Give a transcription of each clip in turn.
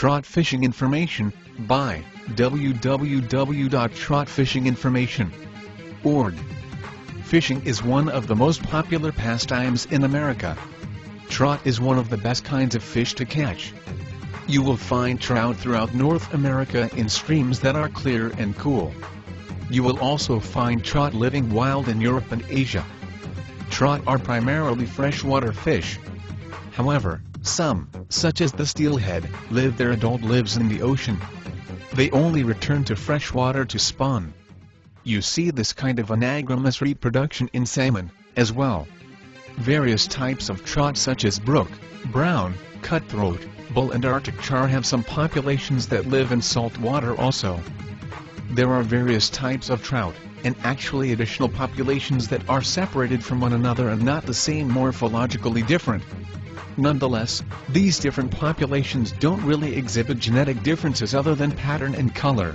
Trout fishing information, by www.troutfishinginformation.org. Fishing is one of the most popular pastimes in America. Trout is one of the best kinds of fish to catch. You will find trout throughout North America in streams that are clear and cool. You will also find trout living wild in Europe and Asia. Trout are primarily freshwater fish. However, some, such as the steelhead, live their adult lives in the ocean. They only return to freshwater to spawn. You see this kind of anagromous reproduction in salmon, as well. Various types of trout such as brook, brown, cutthroat, bull and Arctic char have some populations that live in salt water also. There are various types of trout, and actually additional populations that are separated from one another and not the same, morphologically different. Nonetheless, these different populations don't really exhibit genetic differences other than pattern and color.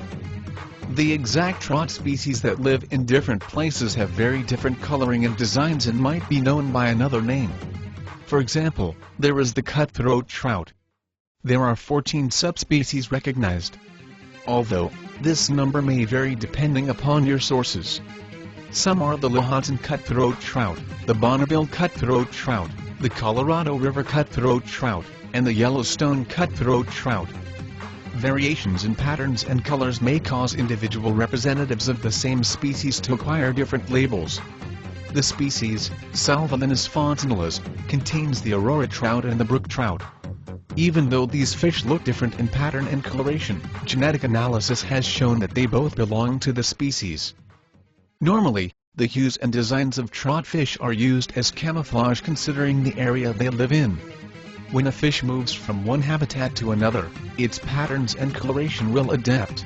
The exact trout species that live in different places have very different coloring and designs and might be known by another name. For example, there is the cutthroat trout. There are 14 subspecies recognized. Although, this number may vary depending upon your sources. Some are the Lahontan cutthroat trout, the Bonneville cutthroat trout, the Colorado River cutthroat trout, and the Yellowstone cutthroat trout. Variations in patterns and colors may cause individual representatives of the same species to acquire different labels. The species, Salvelinus fontinalis, contains the Aurora trout and the brook trout. Even though these fish look different in pattern and coloration, genetic analysis has shown that they both belong to the species. Normally, the hues and designs of trout fish are used as camouflage considering the area they live in. When a fish moves from one habitat to another, its patterns and coloration will adapt.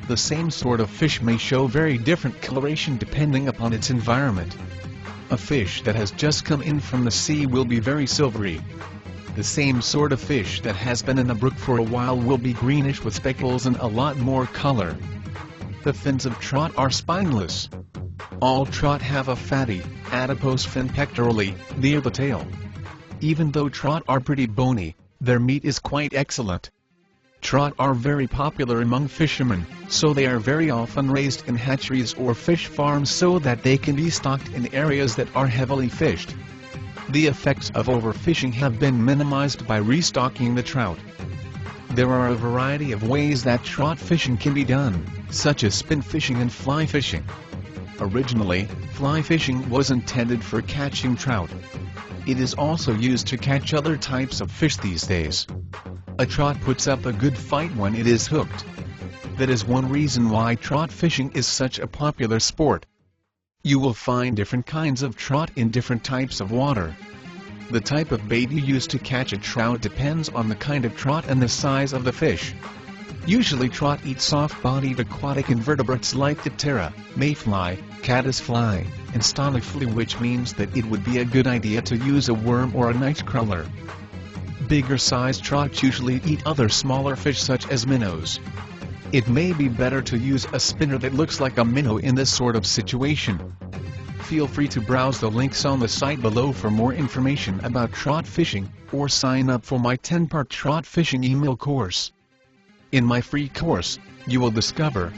The same sort of fish may show very different coloration depending upon its environment. A fish that has just come in from the sea will be very silvery. The same sort of fish that has been in a brook for a while will be greenish with speckles and a lot more color. The fins of trout are spineless. All trout have a fatty, adipose fin pectorally, near the tail. Even though trout are pretty bony, their meat is quite excellent. Trout are very popular among fishermen, so they are very often raised in hatcheries or fish farms so that they can be stocked in areas that are heavily fished. The effects of overfishing have been minimized by restocking the trout. There are a variety of ways that trout fishing can be done, such as spin fishing and fly fishing. Originally, fly fishing was intended for catching trout. It is also used to catch other types of fish these days. A trout puts up a good fight when it is hooked. That is one reason why trout fishing is such a popular sport. You will find different kinds of trout in different types of water. The type of bait you use to catch a trout depends on the kind of trout and the size of the fish. Usually trout eat soft-bodied aquatic invertebrates like diptera, mayfly, caddisfly, and stoneyfly, which means that it would be a good idea to use a worm or a nightcrawler. Bigger-sized trout usually eat other smaller fish such as minnows. It may be better to use a spinner that looks like a minnow in this sort of situation. Feel free to browse the links on the site below for more information about trout fishing, or sign up for my 10-part trout fishing email course. In my free course, you will discover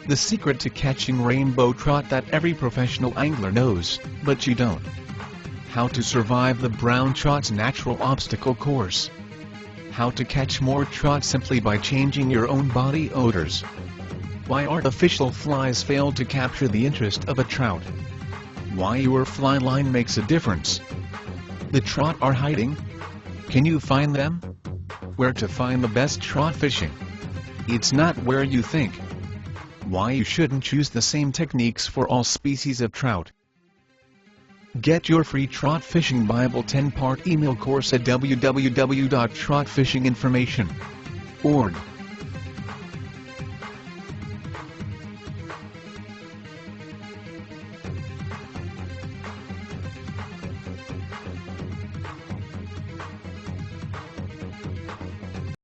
the secret to catching rainbow trout that every professional angler knows, but you don't. How to survive the brown trout's natural obstacle course. How to catch more trout simply by changing your own body odors. Why artificial flies fail to capture the interest of a trout. Why your fly line makes a difference. The trout are hiding. Can you find them? Where to find the best trout fishing. It's not where you think. Why you shouldn't choose the same techniques for all species of trout. Get your free Trout Fishing Bible 10-part email course at www.troutfishinginformation.org.